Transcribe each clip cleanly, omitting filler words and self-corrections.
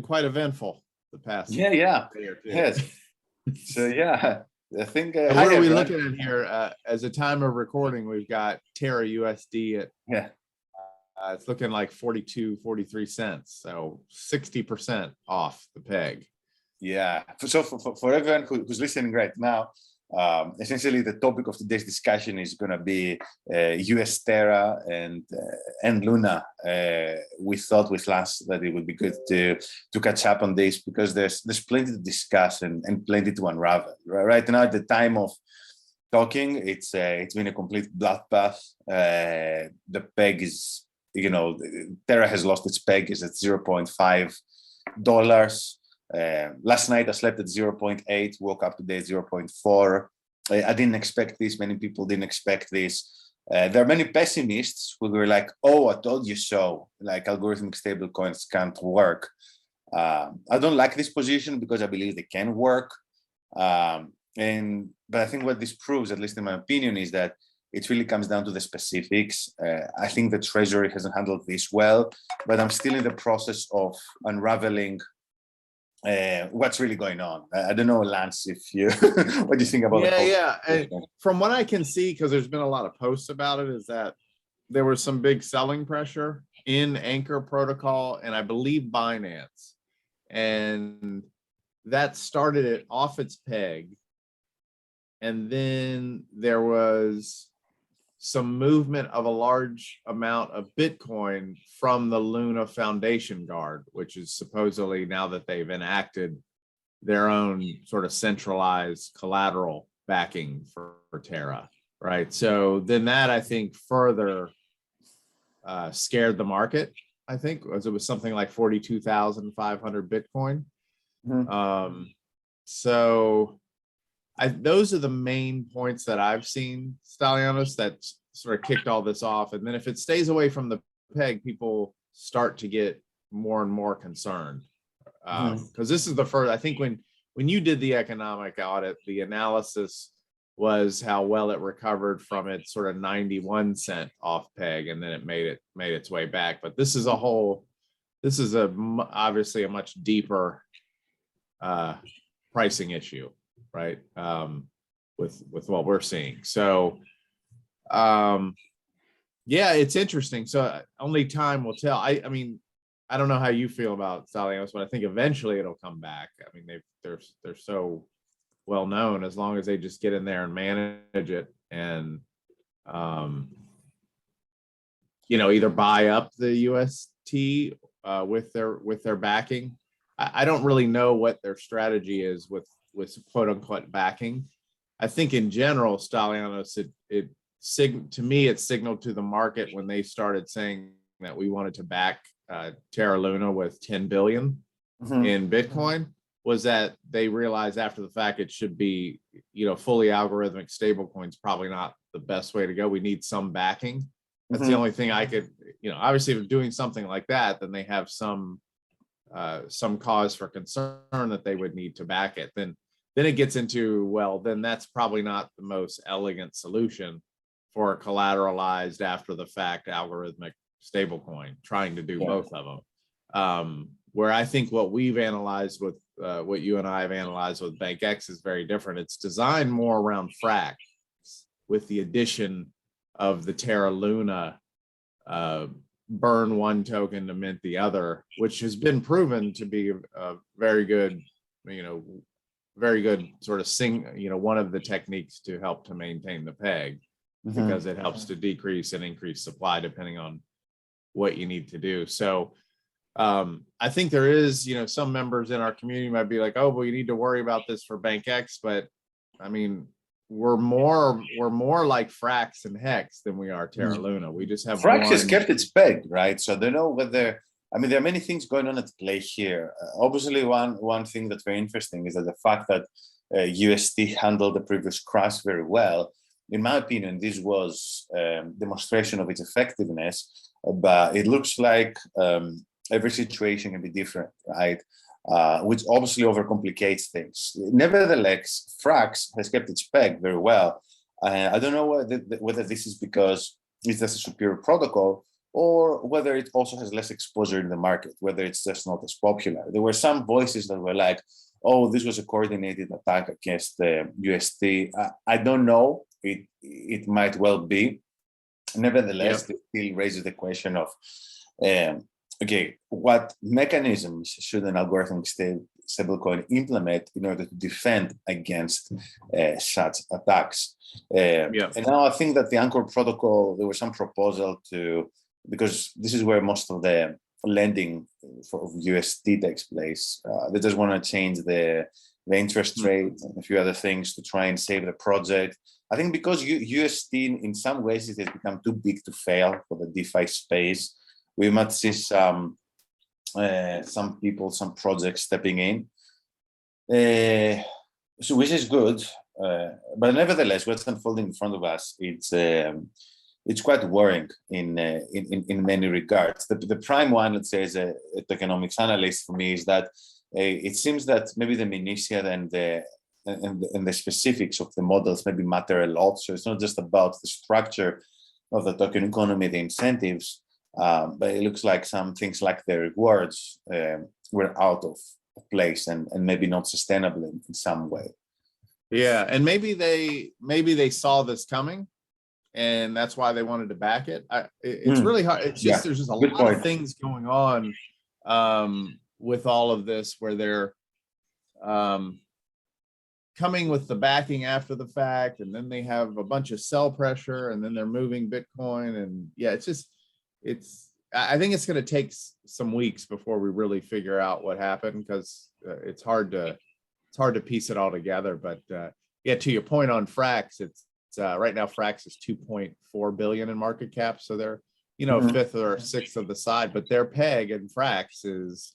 quite eventful the past Yeah, day or two. yes. So yeah, I think. And what are we looking at here? As a time of recording, we've got TerraUSD at it's looking like 42-43 cents, so 60% off the peg. Yeah. So for everyone who's listening right now, essentially the topic of today's discussion is going to be US Terra and Luna. We thought with Lance that it would be good to catch up on this because there's plenty to discuss and plenty to unravel. Right now, at the time of talking, it's been a complete bloodbath. The peg is, Terra has lost its peg. Is at $0.5. Last night I slept at 0.8, woke up today at 0.4. I didn't expect this. Many people didn't expect this. There are many pessimists who were like, "Oh, I told you so." Like algorithmic stablecoins can't work. I don't like this position because I believe they can work. But I think what this proves, at least in my opinion, is that it really comes down to the specifics. I think the Treasury hasn't handled this well, but I'm still in the process of unraveling what's really going on. I don't know, Lance, if you what do you think about and from what I can see, because there's been a lot of posts about it, is that there was some big selling pressure in Anchor protocol and I believe Binance, and that started it off its peg, and then there was some movement of a large amount of Bitcoin from the Luna Foundation Guard, which is supposedly, now that they've enacted their own sort of centralized collateral backing for Terra, right? So then that, I think, further scared the market, I think, as it was something like 42,500 Bitcoin. So those are the main points that I've seen, Stylianos, that sort of kicked all this off. And then if it stays away from the peg, people start to get more and more concerned. Because this is the first, I think when you did the economic audit, the analysis was how well it recovered from its sort of 91 cent off peg, and then it made its way back. But this is obviously a much deeper pricing issue, right? With what we're seeing. So yeah, it's interesting. So only time will tell. I mean, I don't know how you feel about Stylianos, but I think eventually it'll come back. I mean, they're so well known. As long as they just get in there and manage it and either buy up the UST with their backing. I don't really know what their strategy is with quote unquote backing. I think in general, Stylianos, to me, it signaled to the market when they started saying that we wanted to back Terra Luna with 10 billion in Bitcoin, was that they realized after the fact it should be, fully algorithmic stablecoins, probably not the best way to go. We need some backing. That's the only thing I could, obviously if they're doing something like that, then they have some cause for concern that they would need to back it. Then it gets into, well, then that's probably not the most elegant solution for a collateralized after the fact algorithmic stablecoin, trying to do both of them. Where I think what we've analyzed with what you and I have analyzed with BankX is very different. It's designed more around fracks with the addition of the Terra Luna burn one token to mint the other, which has been proven to be a very good, sort of one of the techniques to help to maintain the peg, because it helps to decrease and increase supply depending on what you need to do. So I think there is, some members in our community might be like, oh, well, you need to worry about this for BankX, but I mean, we're more like Frax and Hex than we are Terra Luna. We just have Frax has kept its peg, right? So I don't know whether, I mean, there are many things going on at play here. Obviously, one thing that's very interesting is that the fact that UST handled the previous crash very well. In my opinion, this was demonstration of its effectiveness, but it looks like every situation can be different, right? Which obviously overcomplicates things. Nevertheless, Frax has kept its peg very well. I don't know whether this is because it's just a superior protocol, or whether it also has less exposure in the market, whether it's just not as popular. There were some voices that were like, oh, this was a coordinated attack against the USD. I don't know. It might well be. Nevertheless, it still raises the question of, okay, what mechanisms should an algorithmic stablecoin implement in order to defend against such attacks? And now I think that the Anchor protocol, there was some proposal to, because this is where most of the lending for USD takes place. They just want to change the interest rate and a few other things to try and save the project. I think because USD in some ways it has become too big to fail for the DeFi space. We might see some people, some projects stepping in, so which is good. But nevertheless, what's unfolding in front of us, it's quite worrying in many regards. The prime one, let's say, as a tokenomics analyst for me, is that it seems that maybe the minutiae and the specifics of the models maybe matter a lot. So it's not just about the structure of the token economy, the incentives, but it looks like some things like the rewards were out of place and maybe not sustainable in some way. Yeah, and maybe they saw this coming, and that's why they wanted to back it. It's really hard. It's just there's just a lot of things going on with all of this, where they're coming with the backing after the fact, and then they have a bunch of sell pressure, and then they're moving Bitcoin, and I think it's going to take some weeks before we really figure out what happened, because it's hard to piece it all together. But to your point on Frax, it's right now Frax is 2.4 billion in market cap, so they're a fifth or a sixth of the side, but their peg in Frax is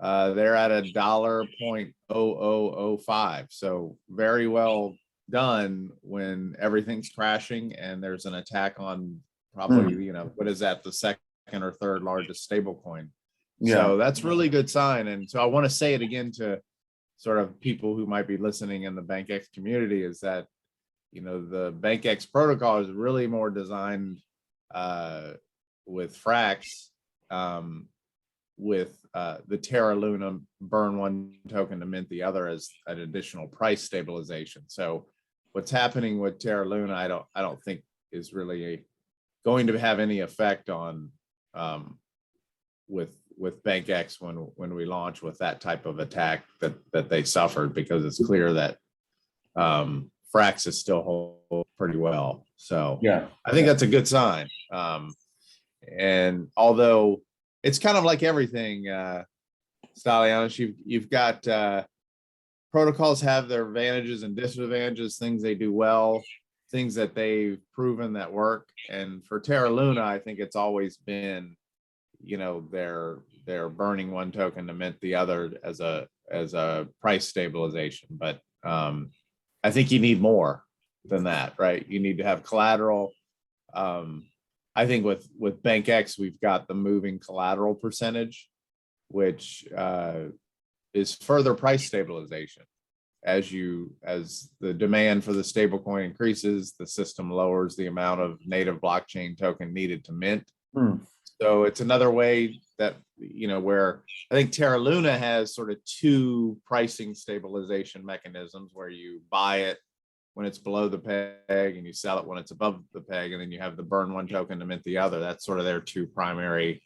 they're at $1.0005, so very well done when everything's crashing and there's an attack on probably what is that, the second or third largest stable coin. So that's really good sign. And so I want to say it again to sort of people who might be listening in the BankX community, is that the BankX protocol is really more designed with Frax, with the Terra Luna burn one token to mint the other as an additional price stabilization. So what's happening with Terra Luna, I don't think is really going to have any effect on with BankX when we launch with that type of attack that they suffered, because it's clear that Frax is still holding pretty well. So I think that's a good sign. And although it's kind of like everything, Stylianos, you've got protocols have their advantages and disadvantages, things they do well, things that they've proven that work. And for Terra Luna, I think it's always been, they're burning one token to mint the other as a price stabilization. But I think you need more than that, right? You need to have collateral. I think with BankX, we've got the moving collateral percentage, which is further price stabilization. As the demand for the stablecoin increases, the system lowers the amount of native blockchain token needed to mint. So it's another way that, where I think Terra Luna has sort of two pricing stabilization mechanisms, where you buy it when it's below the peg and you sell it when it's above the peg, and then you have the burn one token to mint the other. That's sort of their two primary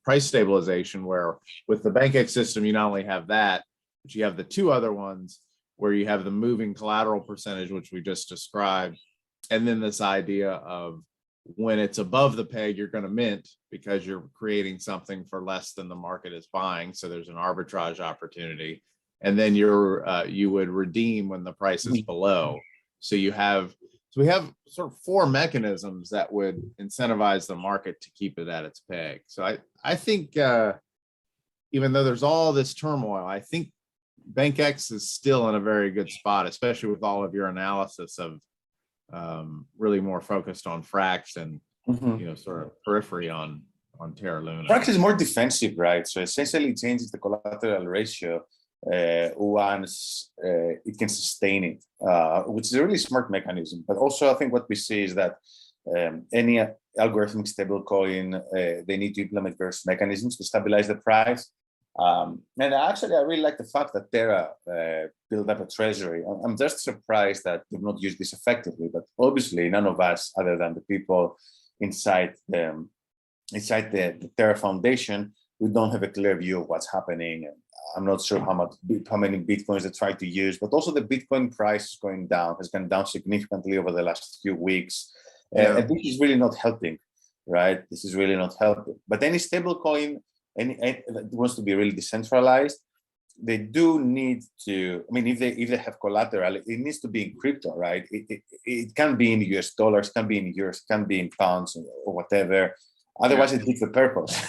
price stabilization, where with the BankX system, you not only have that, but you have the two other ones where you have the moving collateral percentage, which we just described, and then this idea of when it's above the peg, you're going to mint because you're creating something for less than the market is buying. So there's an arbitrage opportunity. And then you would redeem when the price is below. So we have sort of four mechanisms that would incentivize the market to keep it at its peg. So I think even though there's all this turmoil, I think BankX is still in a very good spot, especially with all of your analysis of really more focused on Frax and sort of periphery on Terra Luna. Frax is more defensive, right? So essentially it changes the collateral ratio once it can sustain it, which is a really smart mechanism. But also I think what we see is that any algorithmic stablecoin, they need to implement various mechanisms to stabilize the price. And actually, I really like the fact that Terra built up a treasury. I'm just surprised that they've not used this effectively, but obviously none of us, other than the people inside the Terra Foundation, we don't have a clear view of what's happening. I'm not sure how many Bitcoins they try to use, but also the Bitcoin price is going down, has gone down significantly over the last few weeks. And this is really not helping, right? This is really not helping. But any stablecoin, any that wants to be really decentralized, they do need to, I mean, if they have collateral, it needs to be in crypto, right? It can be in US dollars, can be in euros, can be in pounds or whatever. Otherwise, it defeats the purpose.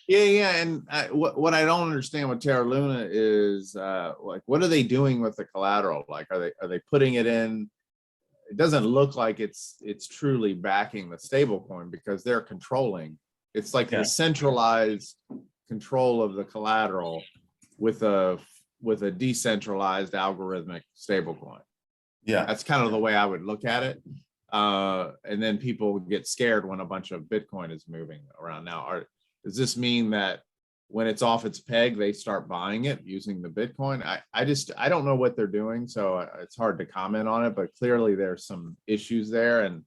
Yeah. And what I don't understand with Terra Luna is like, what are they doing with the collateral? Like, are they putting it in? It doesn't look like it's truly backing the stable coin because they're controlling. It's like the centralized control of the collateral with a decentralized algorithmic stablecoin. Yeah, that's kind of the way I would look at it. And then people get scared when a bunch of Bitcoin is moving around. Now, does this mean that when it's off its peg, they start buying it using the Bitcoin? I don't know what they're doing, so it's hard to comment on it, but clearly there's some issues there, and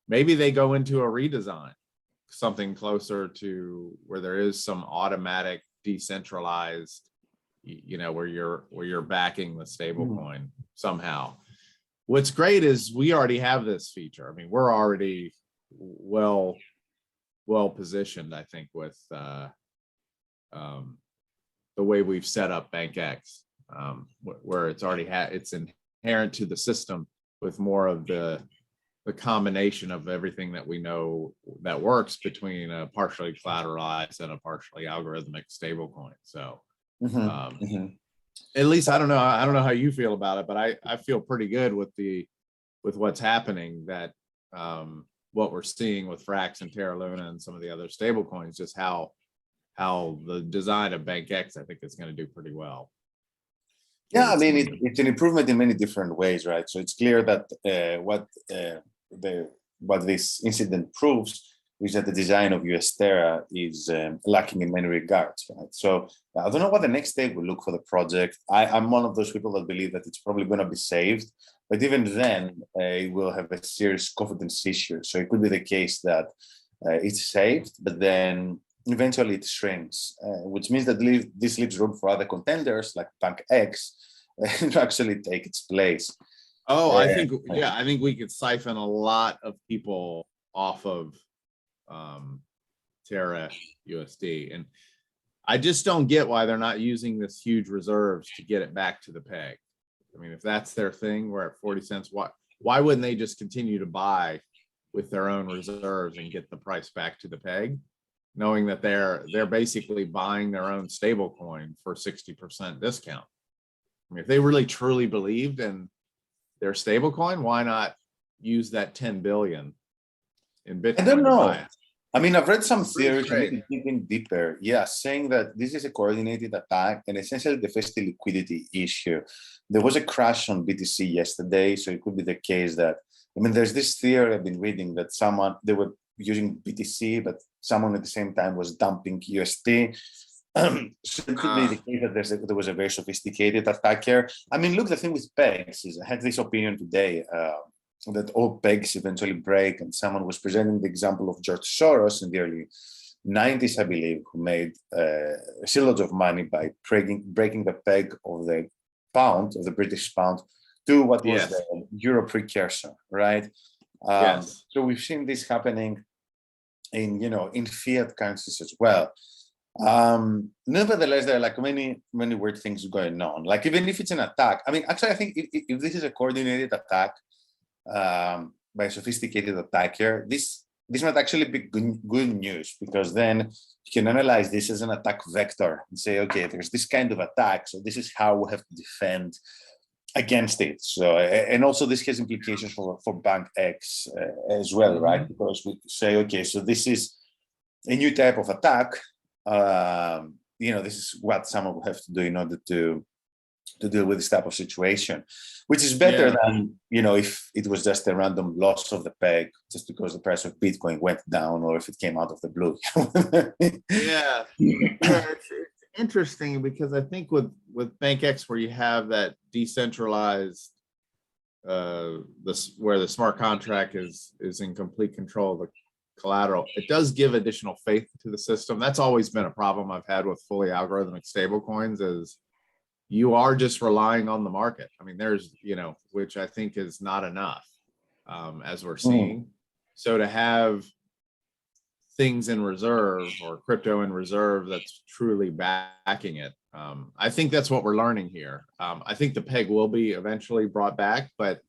maybe they go into a redesign, something closer to where there is some automatic decentralized, where you're backing the stable coin somehow. What's great is we already have this feature. I mean, we're already well positioned, I think, with the way we've set up BankX, where it's already it's inherent to the system with more of the combination of everything that we know that works between a partially collateralized and a partially algorithmic stablecoin. So at least I don't know how you feel about it, but I feel pretty good with what's happening, that what we're seeing with Frax and Terra Luna and some of the other stablecoins, just how the design of BankX, I think, is going to do pretty well. Yeah, I mean, it's an improvement in many different ways, right? So it's clear that what this incident proves is that the design of US Terra is lacking in many regards, right? So I don't know what the next step will look for the project. I'm one of those people that believe that it's probably going to be saved, but even then, it will have a serious confidence issue. So it could be the case that it's saved, but then eventually it shrinks, which means that this leaves room for other contenders like BankX to actually take its place. Oh, I think we could siphon a lot of people off of TerraUSD, and I just don't get why they're not using this huge reserves to get it back to the peg. I mean, if that's their thing, we're at 40 cents. Why wouldn't they just continue to buy with their own reserves and get the price back to the peg, knowing that they're basically buying their own stable coin for 60% discount? I mean, if they really truly believed in their stable coin, why not use that 10 billion in Bitcoin? I don't know. To buy it? I mean, I've read some theories, digging deeper. Yeah, saying that this is a coordinated attack and essentially the first liquidity issue. There was a crash on BTC yesterday, so it could be the case that, I mean, there's this theory I've been reading that they were using BTC, but someone at the same time was dumping USD. So it could be the case that there was a very sophisticated attacker. I mean, look, the thing with pegs is, I had this opinion today, that all pegs eventually break, and someone was presenting the example of George Soros in the early 90s, I believe, who made a shitload of money by breaking the peg of the pound, of the British pound, to what was the euro precursor, right? So we've seen this happening in fiat currencies as well. Nevertheless, there are like many weird things going on. Like, even if it's an attack, I mean, actually, I think if this is a coordinated attack by a sophisticated attacker, this might actually be good news, because then you can analyze this as an attack vector and say, okay, there's this kind of attack, so this is how we have to defend against it. So, and also this has implications for BankX as well, right? Because we say, okay, so this is a new type of attack. This is what someone will have to do in order to to deal with this type of situation, which is better Yeah. than, if it was just a random loss of the peg just because the price of Bitcoin went down, or if it came out of the blue. Yeah. Yeah, it's interesting because I think with BankX, where you have that decentralized where the smart contract is in complete control of the collateral, it does give additional faith to the system. That's always been a problem I've had with fully algorithmic stablecoins, is you are just relying on the market. I mean, there's, which I think is not enough, as we're seeing. So to have things in reserve, or crypto in reserve, that's truly backing it, I think that's what we're learning here. I think the peg will be eventually brought back, but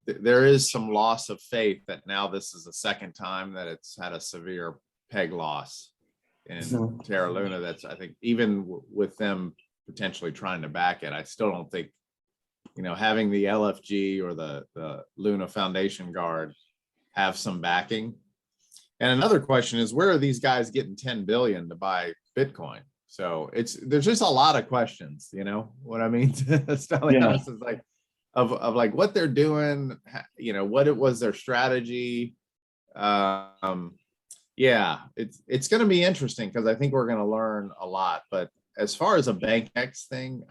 there is some loss of faith that now this is the second time that it's had a severe peg loss in Terra Luna. That's, I think, even with them potentially trying to back it, I still don't think, having the LFG or the Luna Foundation Guard have some backing. And another question is, where are these guys getting 10 billion to buy Bitcoin? So there's just a lot of questions, what I mean? Stylianos is like, of like what they're doing, what it was their strategy. Yeah, it's going to be interesting, because I think we're going to learn a lot. But as far as a BankX thing,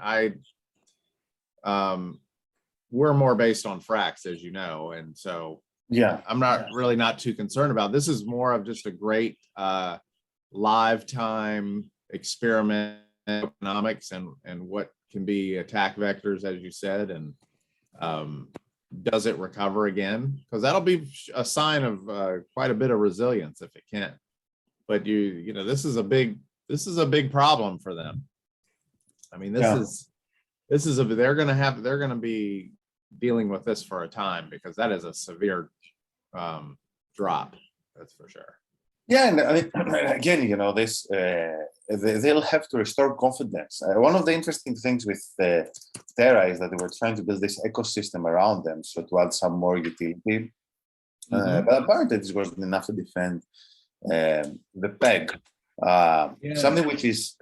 we're more based on Frax, as you know, and so Yeah, I'm not too concerned about. This is more of just a great live time experiment in economics and what can be attack vectors, as you said, and does it recover again? Because that'll be a sign of quite a bit of resilience if it can. But this is a big problem for them. I mean, they're going to be dealing with this for a time, because that is a severe drop, that's for sure. Yeah, and I mean, again, this they'll have to restore confidence. One of the interesting things with Terra is that they were trying to build this ecosystem around them, so to add some more utility. But apparently, this wasn't enough to defend the peg. Something which is,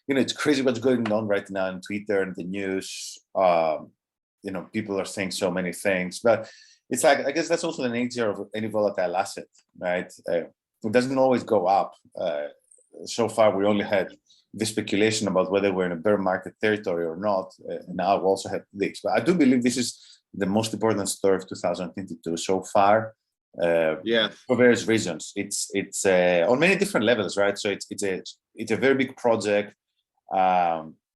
it's crazy what's going on right now on Twitter and the news. People are saying so many things, but it's like, I guess that's also the nature of any volatile asset, right? It doesn't always go up. So far, we only had the speculation about whether we're in a bear market territory or not. Now we also have this. But I do believe this is the most important story of 2022 so far. For various reasons. It's on many different levels, right? So it's a very big project.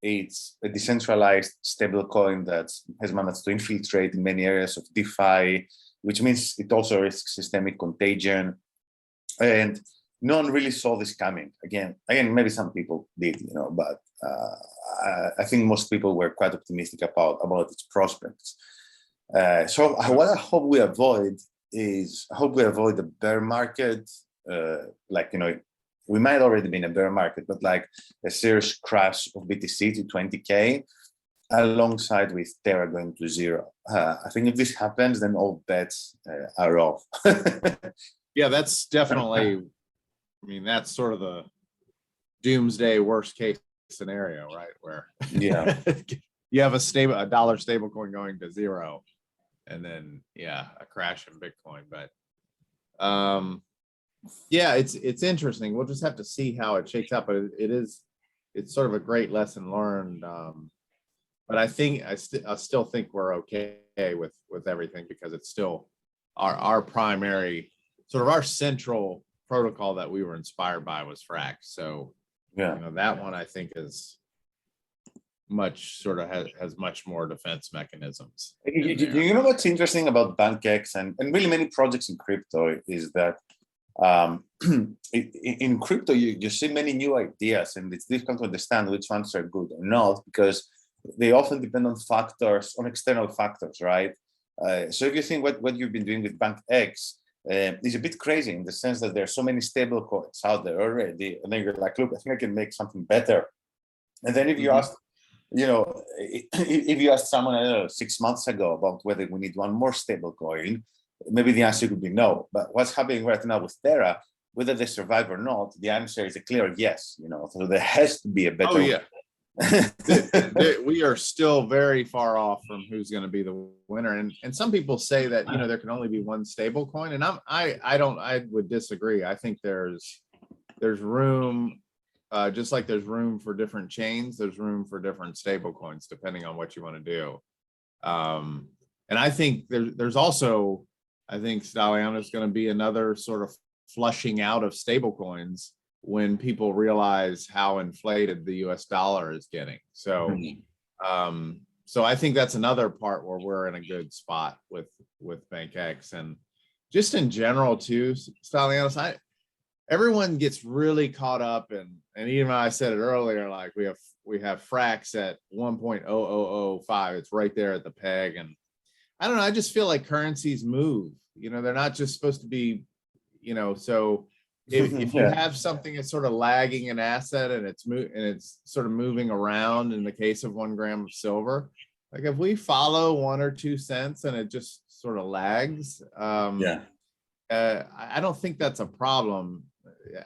It's a decentralized stablecoin that has managed to infiltrate in many areas of DeFi, which means it also risks systemic contagion. And no one really saw this coming. Again, maybe some people did, but I think most people were quite optimistic about its prospects. So what I hope we avoid the bear market. We might already be in a bear market, but like a serious crash of BTC to 20K, alongside with Terra going to zero. I think if this happens, then all bets are off. Yeah, that's definitely, that's sort of the doomsday worst case scenario, right? Where you have a dollar stable coin going to zero, and then a crash in Bitcoin. But it's interesting. We'll just have to see how it shakes out. But it's sort of a great lesson learned. But I still think we're okay with everything, because it's still our primary, sort of our central protocol that we were inspired by was Frax. So that one I think is has much more defense mechanisms. You know what's interesting about BankX and really many projects in crypto is that in crypto you see many new ideas, and it's difficult to understand which ones are good or not, because they often depend on external factors, right? So if you think what you've been doing with BankX is a bit crazy, in the sense that there are so many stable coins out there already, and then you're like, look, I think I can make something better. And then if you ask, if you asked someone, I don't know, 6 months ago about whether we need one more stable coin, maybe the answer would be no. But what's happening right now with Terra, whether they survive or not, the answer is a clear yes. So there has to be a better way. We are still very far off from who's going to be the winner. And some people say that, you know, there can only be one stable coin. And I would disagree. I think there's room, just like there's room for different chains, there's room for different stable coins, depending on what you want to do. And I think there's also, I think Stylianos is going to be another sort of flushing out of stable coins when people realize how inflated the US dollar is getting. So, so I think that's another part where we're in a good spot with BankX. And just in general too, Stylianos, everyone gets really caught up in, and even I said it earlier, like we have Frax at 1.0005. It's right there at the peg. And I don't know, I just feel like currencies move, you know, they're not just supposed to be, you know, so if you have something that's sort of lagging an asset and it's sort of moving around, in the case of 1 gram of silver, like if we follow 1 or 2 cents and it just sort of lags, I don't think that's a problem.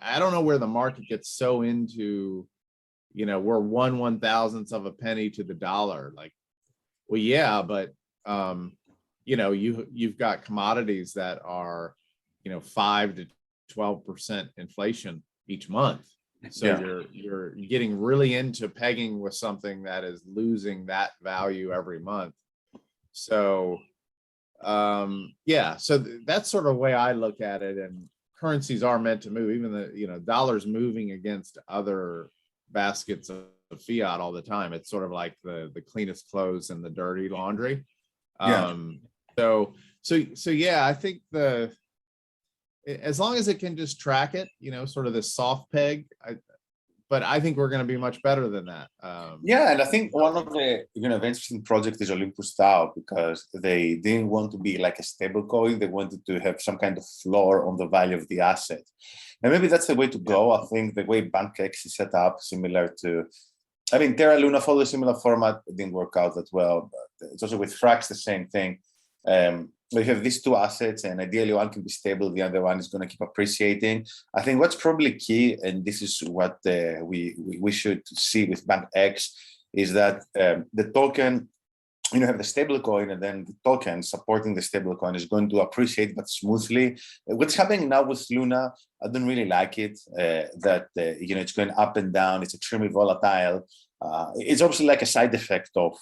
I don't know where the market gets so into, you know, we're 1/1000th of a penny to the dollar. Like, well, yeah, but you know, you've got commodities that are, you know, 5 to 12% inflation each month. So you're getting really into pegging with something that is losing that value every month. So yeah, so that's sort of the way I look at it. And currencies are meant to move, even the, you know, dollars moving against other baskets of fiat all the time. It's sort of like the cleanest clothes and the dirty laundry. So yeah, I think as long as it can just track it, you know, sort of this soft peg, but I think we're going to be much better than that. Yeah, and I think one of the, you know, interesting project is Olympus DAO, because they didn't want to be like a stable coin. They wanted to have some kind of floor on the value of the asset. And maybe that's the way to go. I think the way BankX is set up, similar to, I mean, Terra Luna followed a similar format. It didn't work out that well, but it's also with Frax the same thing. We have these 2 assets, and ideally one can be stable, the other one is going to keep appreciating. I think what's probably key, and this is what we should see with BankX, is that the token, you know, have the stable coin, and then the token supporting the stable coin is going to appreciate, but smoothly. What's happening now with Luna, I don't really like it, that you know, it's going up and down, it's extremely volatile. It's obviously like a side effect of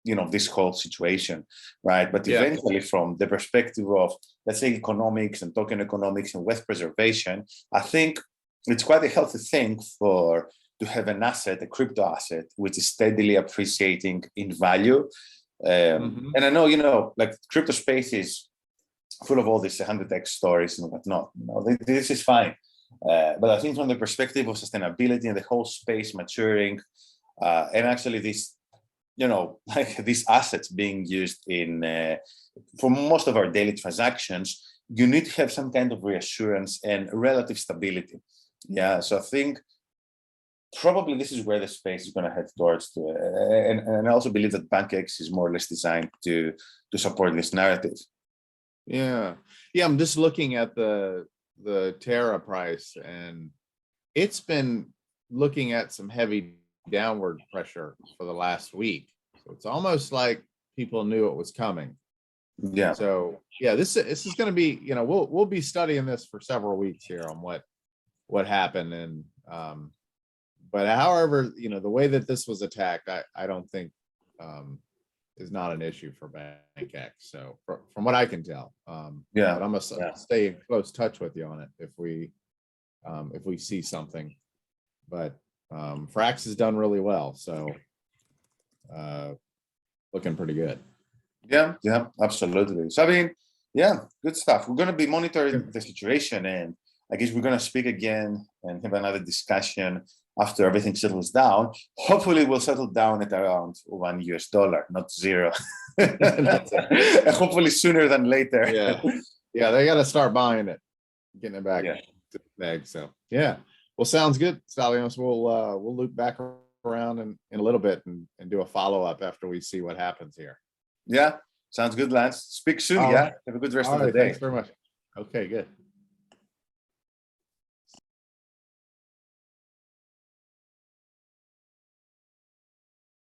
you know, this whole situation, right? But eventually, from the perspective of, let's say, economics and token economics and wealth preservation, I think it's quite a healthy thing to have an asset, a crypto asset, which is steadily appreciating in value. And I know, you know, like crypto space is full of all these 100x stories and whatnot. You know, this is fine. But I think from the perspective of sustainability and the whole space maturing, and actually this, you know, like these assets being used in for most of our daily transactions, you need to have some kind of reassurance and relative stability. Yeah, so I think probably this is where the space is going to head towards. And I also believe that BankX is more or less designed to support this narrative. Yeah, I'm just looking at the Terra price, and it's been looking at some heavy downward pressure for the last week. So it's almost like people knew it was coming. Yeah. So yeah, this is going to be, you know, we'll be studying this for several weeks here on what happened. And but however, you know, the way that this was attacked, I don't think is not an issue for BankX. So from what I can tell, but I'm gonna stay in close touch with you on it if we see something. But Frax has done really well, so looking pretty good. Yeah, absolutely. So I mean, yeah, good stuff. We're going to be monitoring the situation, and I guess we're going to speak again and have another discussion after everything settles down. Hopefully we'll settle down at around $1, not 0. Hopefully sooner than later. Yeah, they got to start buying it, getting it back to the bag. So yeah, well, sounds good, Stylianos. We'll loop back around in a little bit and do a follow-up after we see what happens here. Yeah, sounds good, Lance. Speak soon. Have a good rest of the day. Thanks very much. Okay, good.